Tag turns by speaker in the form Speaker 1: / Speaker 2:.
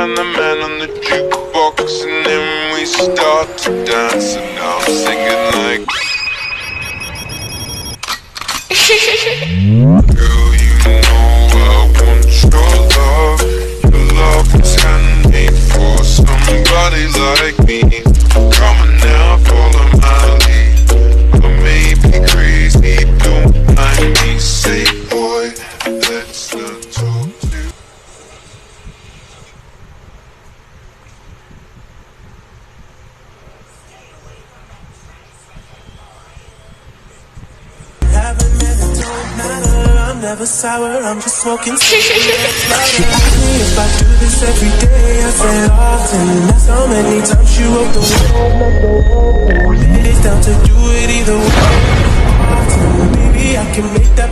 Speaker 1: and the man on the jukebox, and then we start to dance, and now I'm singing like girl, you know I want your love. Your love was handmade for somebody like me. Come on now, follow my lead. I may be crazy, don't mind me. Say boy, let's not talk to.
Speaker 2: Haven't met, it don't matter. I'm never sour, I'm just smoking. If I do this every day, I say often. That's how many times you wrote the world. It's down to do it either way. Often, maybe I can make that.